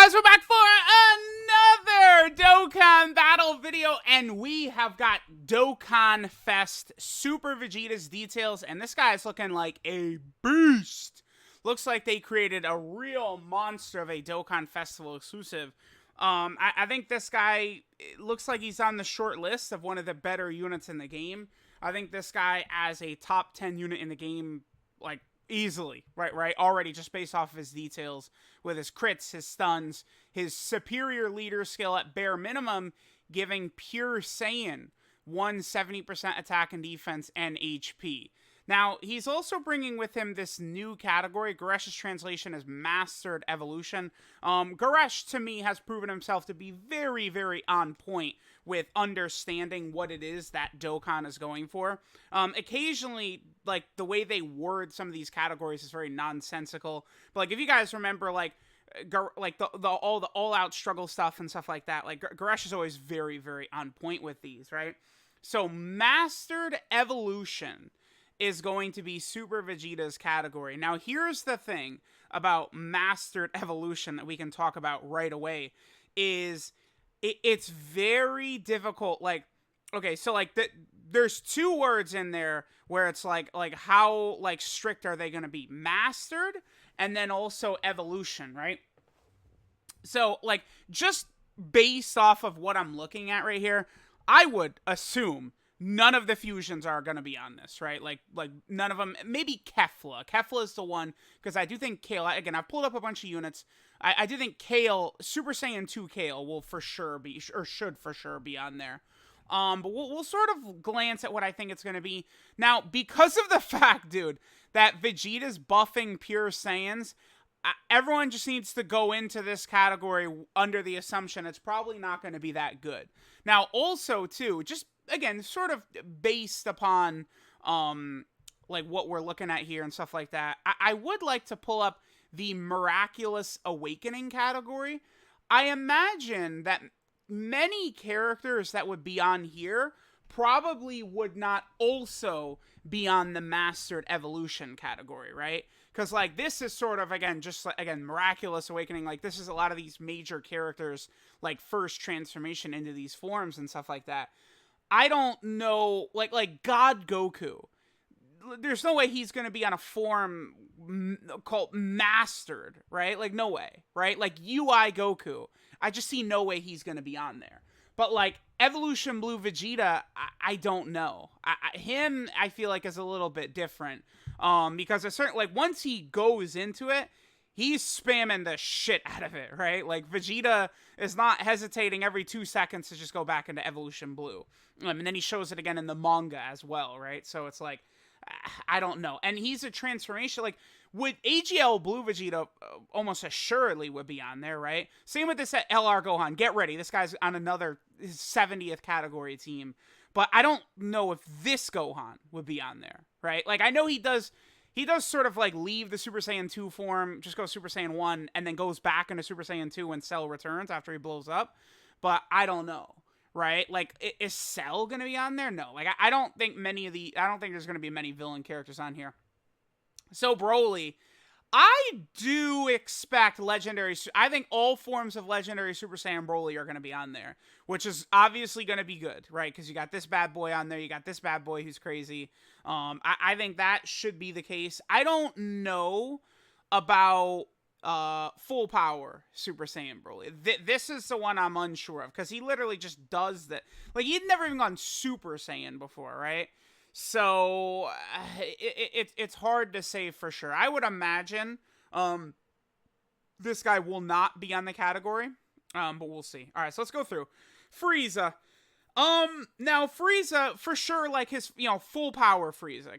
guys, we're back for another Dokkan battle video, and we have got DOKKANFEST Super Vegeta's details, and this guy is looking like a beast. Looks like they created a real monster of a Dokkan Festival exclusive. I think this guy looks like he's on the short list of one of the better units in the game. I think this guy as a top 10 unit in the game, like, easily, right, already just based off of his details with his crits, his stuns, his superior leader skill at bare minimum, giving pure Saiyan 170% attack and defense and HP. Now, he's also bringing with him this new category. Goresh's translation is Mastered Evolution. Goresh, to me, has proven himself to be very, very on point with understanding what it is that Dokkan is going for. Occasionally, like, the way they word some of these categories is very nonsensical. But, like, if you guys remember, like all the all-out struggle stuff and stuff like that, like, Goresh is always very, very on point with these, right? So, Mastered Evolution is going to be Super Vegeta's category. Now, here's the thing about Mastered Evolution that we can talk about right away, is it's very difficult. Like, okay, so, like, there's two words in there where it's like how, like, strict are they going to be? Mastered, and then also evolution, right? So, like, just based off of what I'm looking at right here, I would assume none of the fusions are going to be on this, right? Like none of them. Maybe Kefla. Kefla is the one, because I do think Kale, again, I've pulled up a bunch of units. I do think Kale, Super Saiyan 2 Kale will for sure be, or should for sure be on there. But we'll sort of glance at what I think it's going to be. Now, because of the fact, dude, that Vegeta's buffing pure Saiyans, everyone just needs to go into this category under the assumption it's probably not going to be that good. Now, also, too, just again, sort of based upon, like, what we're looking at here and stuff like that, I would like to pull up the Miraculous Awakening category. I imagine that many characters that would be on here probably would not also be on the Mastered Evolution category, right? Because, like, this is sort of, again, just, like, again, Miraculous Awakening, like, this is a lot of these major characters, like, first transformation into these forms and stuff like that. I don't know, like God Goku. There's no way he's going to be on a form called Mastered, right? Like, no way, right? Like, UI Goku. I just see no way he's going to be on there. But, like, Evolution Blue Vegeta, I don't know. Him, I feel like, is a little bit different. Because a certain, like, once he goes into it, he's spamming the shit out of it, right? Like, Vegeta is not hesitating every 2 seconds to just go back into Evolution Blue. And then he shows it again in the manga as well, right? So it's like, I don't know. And he's a transformation. Like, would AGL Blue Vegeta almost assuredly would be on there, right? Same with this LR Gohan. Get ready. This guy's on another 70th category team. But I don't know if this Gohan would be on there, right? Like, I know he does sort of, like, leave the Super Saiyan 2 form, just go Super Saiyan 1, and then goes back into Super Saiyan 2 when Cell returns after he blows up. But I don't know, right? Like, is Cell going to be on there? No. Like, I don't think there's going to be many villain characters on here. So, Broly, I do expect I think all forms of Legendary Super Saiyan Broly are going to be on there, which is obviously going to be good, right? Because you got this bad boy on there, you got this bad boy who's crazy. I think that should be the case. I don't know about full power Super Saiyan Broly. This is the one I'm unsure of, because he literally just does that. Like, he'd never even gone Super Saiyan before, right? So it's hard to say for sure. I would imagine this guy will not be on the category, but we'll see. All right, so let's go through Frieza. Now Frieza, for sure, like, his, full power Frieza.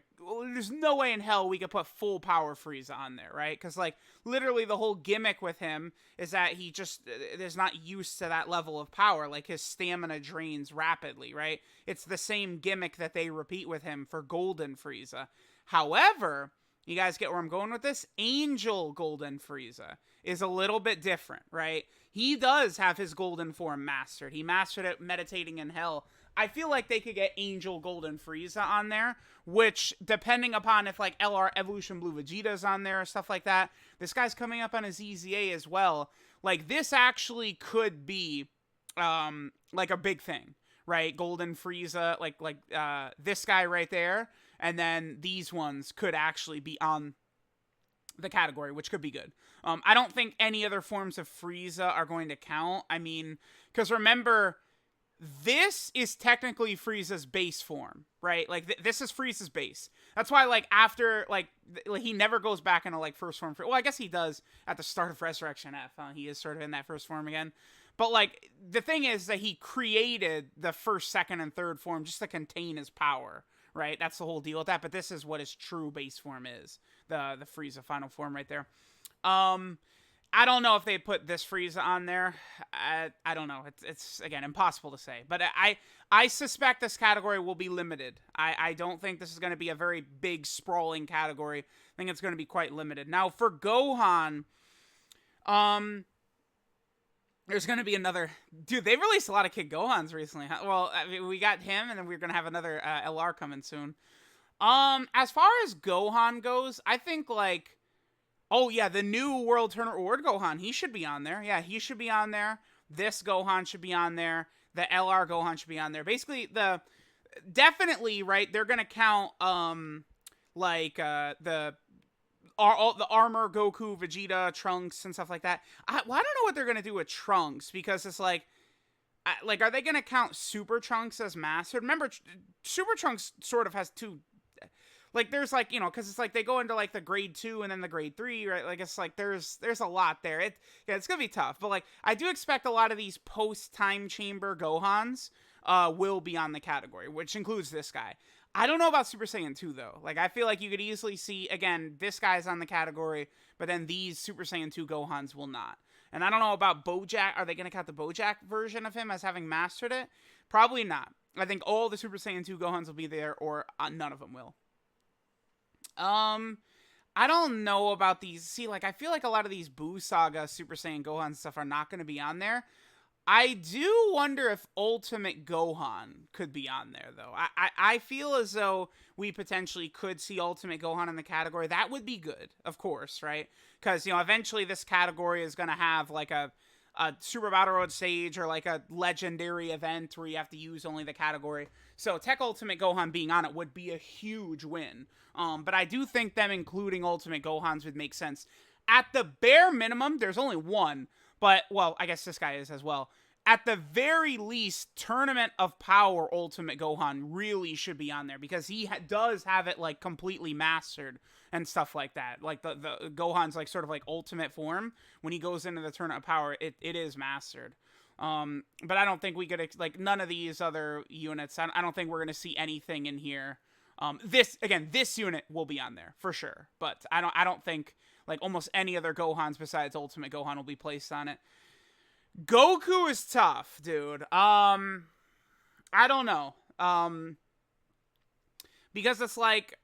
There's no way in hell we could put full power Frieza on there, right? Because, like, literally the whole gimmick with him is that he just is not used to that level of power. Like, his stamina drains rapidly, right? It's the same gimmick that they repeat with him for Golden Frieza. However, you guys get where I'm going with this? Angel Golden Frieza is a little bit different, right? He does have his golden form mastered. He mastered it meditating in hell. I feel like they could get Angel Golden Frieza on there, which, depending upon if, like, LR Evolution Blue Vegeta's on there or stuff like that, This guy's coming up on his EZA as well. Like, this actually could be, like, a big thing, right? Golden Frieza, like, this guy right there, and then these ones could actually be on the category, which could be good. I don't think any other forms of Frieza are going to count. I mean, because remember, this is technically Frieza's base form, right? Like, this is Frieza's base. That's why, like, after, like, he never goes back into, like, first form. Well, I guess he does at the start of Resurrection F. He is sort of in that first form again. But, like, the thing is that he created the first, second, and third form just to contain his power, right? That's the whole deal with that. But this is what his true base form is. The Frieza final form right there. I don't know if they put this Frieza on there. I don't know. It's again impossible to say. But I suspect this category will be limited. I don't think this is going to be a very big sprawling category. I think it's going to be quite limited. Now for Gohan, there's going to be another... Dude, they've released a lot of Kid Gohans recently. Well, I mean, we got him, and then we're going to have another LR coming soon. As far as Gohan goes, I think, like... Oh, yeah, the new World Tournament Award Gohan, he should be on there. Yeah, he should be on there. This Gohan should be on there. The LR Gohan should be on there. Basically, definitely, right, they're going to count, the Armor, Goku, Vegeta, Trunks, and stuff like that. I don't know what they're going to do with Trunks, because it's like, are they going to count Super Trunks as mastered? Remember, Super Trunks sort of has two... Like, there's, like, you know, because it's, like, they go into, like, the grade 2 and then the grade 3, right? Like, it's, like, there's a lot there. It's going to be tough. But, like, I do expect a lot of these post-Time Chamber Gohans will be on the category, which includes this guy. I don't know about Super Saiyan 2, though. Like, I feel like you could easily see, again, this guy's on the category, but then these Super Saiyan 2 Gohans will not. And I don't know about Bojack. Are they going to count the Bojack version of him as having mastered it? Probably not. I think all the Super Saiyan 2 Gohans will be there, or none of them will. I don't know about these. See, like, I feel like a lot of these Buu Saga Super Saiyan Gohan stuff are not going to be on there. I do wonder if Ultimate Gohan could be on there, though. I feel as though we potentially could see Ultimate Gohan in the category. That would be good, of course, right? Because, you know, eventually this category is going to have, like, a Super Battle Road stage or, like, a legendary event where you have to use only the category. So Tech Ultimate Gohan being on it would be a huge win. But I do think them including Ultimate Gohans would make sense. At the bare minimum, there's only one. But, well, I guess this guy is as well. At the very least, Tournament of Power Ultimate Gohan really should be on there. Because he does have it, like, completely mastered and stuff like that. Like, the Gohan's, like, sort of, like, ultimate form. When he goes into the Tournament of Power, it is mastered. But I don't think we could, like, none of these other units, I don't think we're going to see anything in here. This unit will be on there, for sure. But I don't think, like, almost any other Gohans besides Ultimate Gohan will be placed on it. Goku is tough, dude. I don't know. Because it's, like,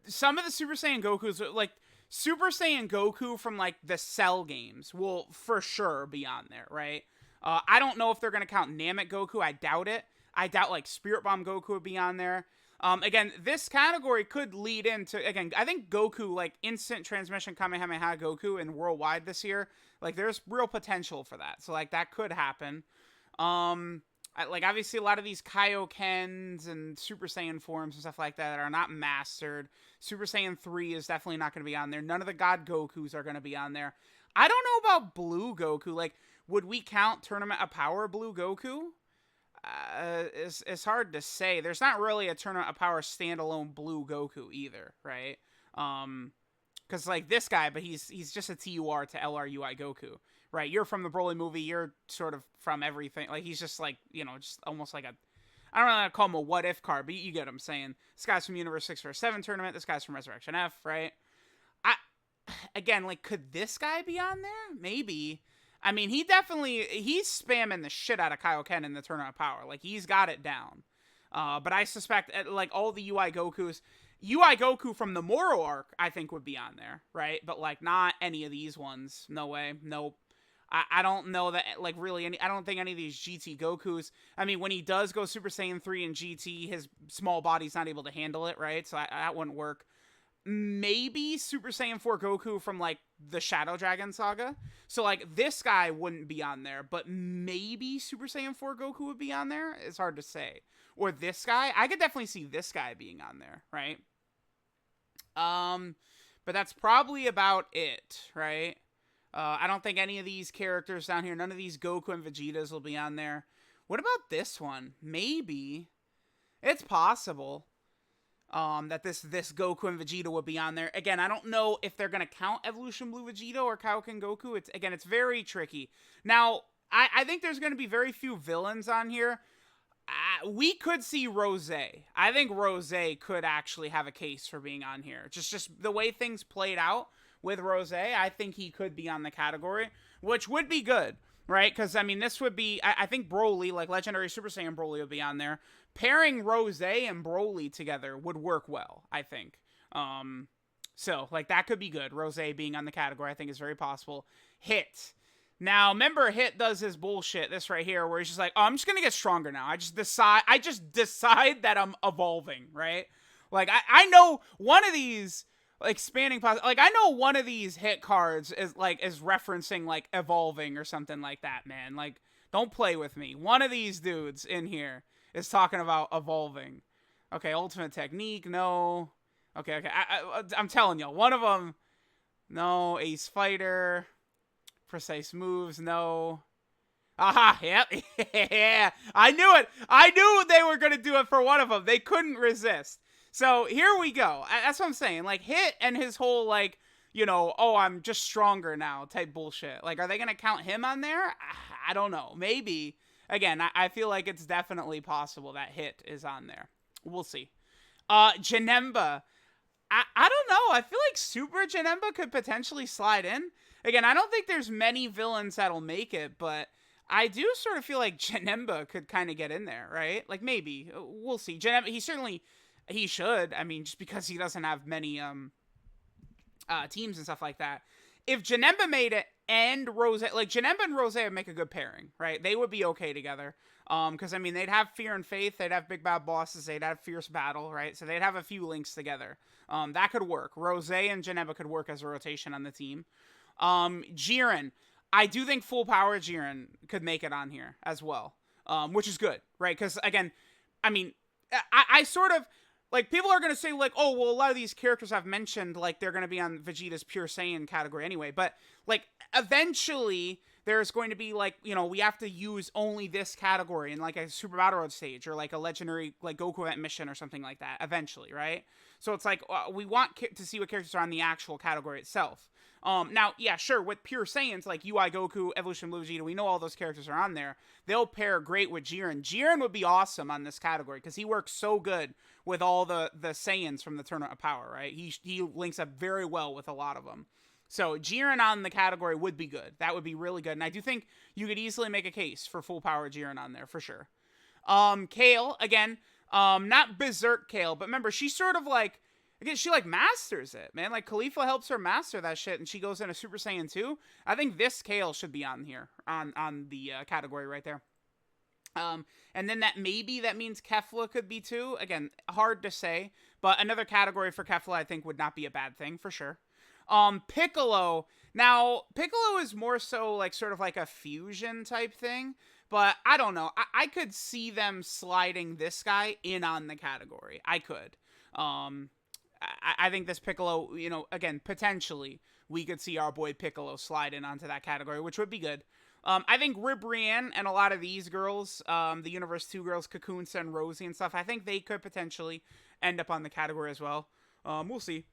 some of the Super Saiyan Gokus, like, Super Saiyan Goku from, like, the Cell games will for sure be on there, right? I don't know if they're going to count Namek Goku. I doubt it. I doubt, like, Spirit Bomb Goku would be on there. Again, this category could lead into, again, I think Goku, like, Instant Transmission Kamehameha Goku in Worldwide this year, like, there's real potential for that. So, like, that could happen. Like, obviously, a lot of these Kaiokens and Super Saiyan forms and stuff like that are not mastered. Super Saiyan 3 is definitely not going to be on there. None of the God Gokus are going to be on there. I don't know about Blue Goku. Like, would we count Tournament of Power Blue Goku? It's hard to say. There's not really a Tournament of Power standalone Blue Goku either, right? Because, like, this guy, but he's just a TUR to LRUI Goku, right? You're from the Broly movie. You're sort of from everything. Like, he's just, like, you know, just almost like a... I don't know how to call him a what-if card, but you get what I'm saying. This guy's from Universe 647 Tournament. This guy's from Resurrection F, right? Again, like, could this guy be on there? Maybe. I mean, he's spamming the shit out of Kaioken in the Tournament of Power. Like, he's got it down. But I suspect, like, all the UI Gokus... UI Goku from the Moro arc, I think, would be on there, right? But, like, not any of these ones. No way. Nope. I don't know that, like, really, I don't think any of these GT Gokus, I mean, when he does go Super Saiyan 3 in GT, his small body's not able to handle it, right? So that wouldn't work. maybe Super Saiyan 4 Goku from like the Shadow Dragon saga. So like this guy wouldn't be on there, but maybe Super Saiyan 4 Goku would be on there. It's hard to say. Or this guy. I could definitely see this guy being on there, right? But that's probably about it, right? I don't think any of these characters down here, none of these Goku and Vegetas will be on there. What about this one? Maybe. It's possible. That this Goku and Vegeta would be on there. Again, I don't know if they're going to count Evolution Blue Vegeta or Kaioken Goku. It's very tricky. Now, I think there's going to be very few villains on here. We could see Rose. I think Rose could actually have a case for being on here. Just the way things played out with Rose, I think he could be on the category, which would be good, right? Because, I mean, this would be, I think Broly, like Legendary Super Saiyan Broly would be on there. Pairing Rose and Broly together would work well, I think. So, like, that could be good. Rose being on the category, I think, is very possible. Hit. Now, remember, Hit does his bullshit, this right here, where he's just like, oh, I'm just gonna get stronger now. I just decide that I'm evolving, right? Like, I know one of these expanding, like, I know one of these Hit cards is referencing, like, evolving or something like that, man. Like, don't play with me. One of these dudes in here is talking about evolving. Okay, ultimate technique, no. Okay, I'm telling y'all, one of them, no. Ace fighter, precise moves, no. Aha, yep, yeah. I knew it. I knew they were going to do it for one of them. They couldn't resist. So here we go. That's what I'm saying. Like, Hit and his whole, like, you know, oh, I'm just stronger now type bullshit. Like, are they going to count him on there? I don't know. Maybe. Again, I feel like it's definitely possible that Hit is on there. We'll see. Janemba. I don't know. I feel like Super Janemba could potentially slide in. Again, I don't think there's many villains that'll make it, but I do sort of feel like Janemba could kind of get in there, right? Like, maybe. We'll see. Janemba, he should. I mean, just because he doesn't have many teams and stuff like that. If Janemba made it and Rose, like, Janemba and Rose would make a good pairing, right? They would be okay together. Because, I mean, they'd have Fear and Faith, they'd have Big Bad Bosses, they'd have Fierce Battle, right? So they'd have a few links together. That could work. Rose and Janemba could work as a rotation on the team. Jiren. I do think Full Power Jiren could make it on here as well. Which is good, right? Because, again, I mean, I sort of, like, people are going to say, like, oh, well, a lot of these characters I've mentioned, like, they're going to be on Vegeta's Pure Saiyan category anyway. But, like, eventually, there's going to be, like, you know, we have to use only this category in, like, a Super Battle Road stage or, like, a legendary, like, Goku event mission or something like that, eventually, right? So it's like, we want to see what characters are on the actual category itself. Now, yeah, sure, with Pure Saiyans, like UI Goku, Evolution Blue Vegeta, we know all those characters are on there. They'll pair great with Jiren. Jiren would be awesome on this category, because he works so good with all the Saiyans from the Tournament of Power, right? He links up very well with a lot of them. So, Jiren on the category would be good. That would be really good. And I do think you could easily make a case for Full Power Jiren on there, for sure. Kale, again, not Berserk Kale, but remember, she's sort of like, again, she, like, masters it, man. Like, Khalifa helps her master that shit, and she goes into Super Saiyan 2. I think this Kale should be on here, on the category right there. And then that means Kefla could be too. Again, hard to say, but another category for Kefla I think would not be a bad thing, for sure. Piccolo. Now, Piccolo is more so, like, sort of like a fusion type thing, but I don't know. I could see them sliding this guy in on the category. I could. I think this Piccolo, you know, again, potentially, we could see our boy Piccolo slide in onto that category, which would be good. I think Ribrianne and a lot of these girls, the Universe 2 girls, Cocoon, Sen, Rosie and stuff, I think they could potentially end up on the category as well. We'll see.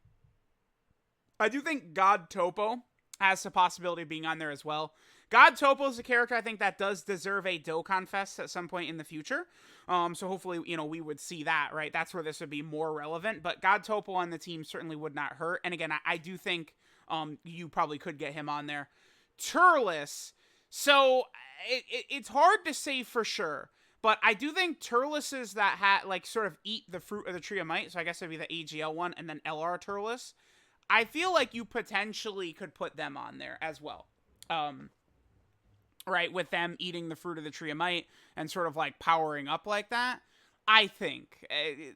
I do think God Topo has the possibility of being on there as well. God Topo is a character I think that does deserve a Dokkan Fest at some point in the future. So hopefully, you know, we would see that, right? That's where this would be more relevant. But God Topo on the team certainly would not hurt. And again, I do think you probably could get him on there. Turles. So it's hard to say for sure. But I do think Turleses that like sort of eat the fruit of the tree of might. So I guess it'd be the AGL one and then LR Turles. I feel like you potentially could put them on there as well. Right, with them eating the fruit of the tree of might and sort of like powering up like that. I think.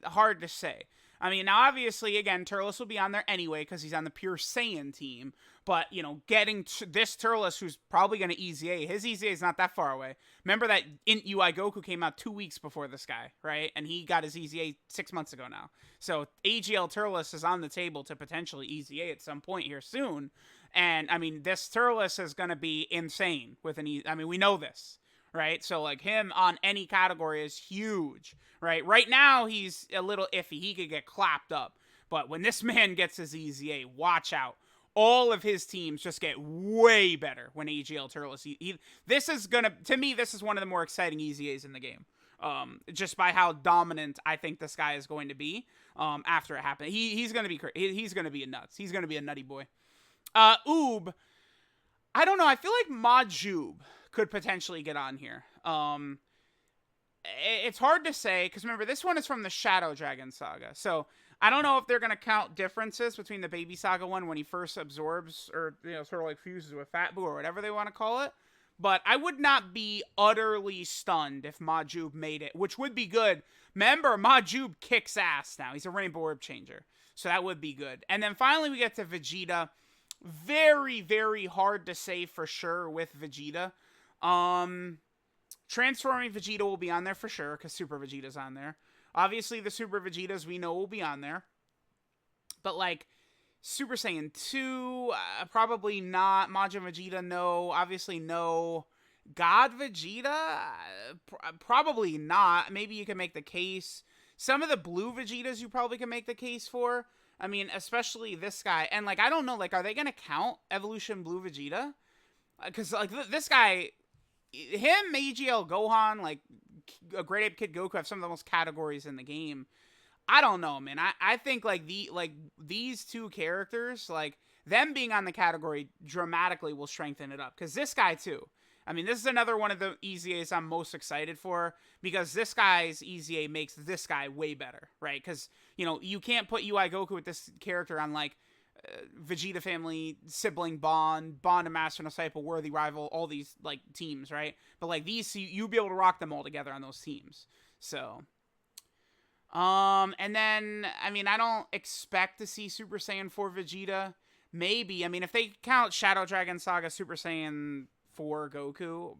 Hard to say. I mean, now obviously, again, Turles will be on there anyway because he's on the Pure Saiyan team. But, you know, getting this Turles, who's probably going to EZA, his EZA is not that far away. Remember that UI Goku came out 2 weeks before this guy, right? And he got his EZA 6 months ago now. So AGL Turles is on the table to potentially EZA at some point here soon. And, I mean, this Turles is going to be insane with I mean, we know this, right? So, like, him on any category is huge, right? Right now, he's a little iffy. He could get clapped up. But when this man gets his EZA, watch out. All of his teams just get way better when AGL Turles. This is going to me, this is one of the more exciting EZAs in the game. Just by how dominant I think this guy is going to be after it happens. He's going to be he's going to be nuts. He's going to be a nutty boy. Oob, I don't know. I feel like Majub could potentially get on here. It's hard to say because remember this one is from the Shadow Dragon saga. So I don't know if they're going to count differences between the Baby Saga one when he first absorbs or, you know, sort of like fuses with Fat Boo or whatever they want to call it. But I would not be utterly stunned if Majub made it, which would be good. Remember, Majub kicks ass now. He's a Rainbow Orb Changer. So that would be good. And then finally we get to Vegeta. Very, very hard to say for sure with Vegeta. Transforming Vegeta will be on there for sure because Super Vegeta's on there. Obviously, the Super Vegetas we know will be on there. But, like, Super Saiyan 2, probably not. Majin Vegeta, no. Obviously, no. God Vegeta, probably not. Maybe you can make the case. Some of the Blue Vegetas you probably can make the case for. I mean, especially this guy. And, like, I don't know, like, are they going to count Evolution Blue Vegeta? Because, like, this guy, him, AGL, Gohan, like, a Great Ape Kid Goku have some of the most categories in the game. I don't know, man. I think, like, these two characters, like, them being on the category dramatically will strengthen it up. Because this guy, too. I mean, this is another one of the EZAs I'm most excited for because this guy's EZA makes this guy way better, right? Because, you know, you can't put UI Goku with this character on, like, Vegeta family, sibling bond of Master and Disciple, worthy rival, all these, like, teams, right? But, like, these, you'll be able to rock them all together on those teams. So, and then, I mean, I don't expect to see Super Saiyan 4 Vegeta. Maybe, I mean, if they count Shadow Dragon Saga Super Saiyan 4 Goku,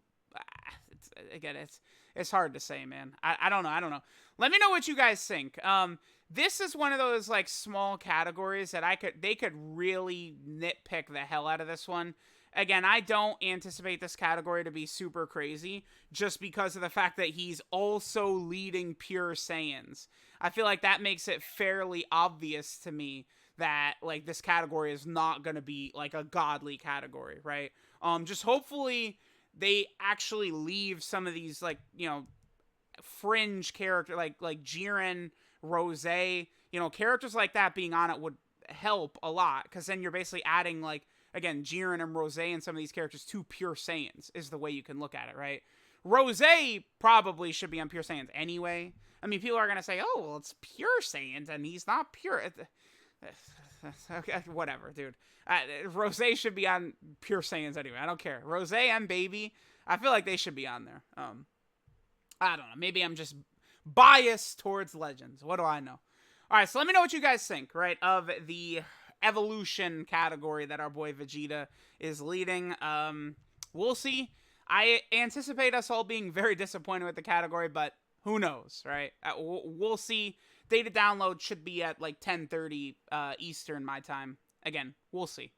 it's hard to say, man. I don't know. Let me know what you guys think. This is one of those, like, small categories that they could really nitpick the hell out of this one. Again, I don't anticipate this category to be super crazy just because of the fact that he's also leading Pure Saiyans. I feel like that makes it fairly obvious to me that, like, this category is not going to be, like, a godly category, right? Just hopefully they actually leave some of these, like, you know, fringe character, like Jiren, Rose, you know, characters like that being on it would help a lot, because then you're basically adding, like, again, Jiren and Rose and some of these characters to Pure Saiyans is the way you can look at it, right? Rose probably should be on Pure Saiyans anyway. I mean, people are going to say, oh, well, it's Pure Saiyans, and he's not pure. Okay, whatever, dude. Rose should be on Pure Saiyans anyway. I don't care. Rose and Baby, I feel like they should be on there. I don't know. Maybe I'm just biased towards Legends. What do I know? All right, so let me know what you guys think, right, of the evolution category that our boy Vegeta is leading. We'll see. I anticipate us all being very disappointed with the category, but who knows, right? We'll see. Data download should be at like 10:30 Eastern my time. Again, we'll see.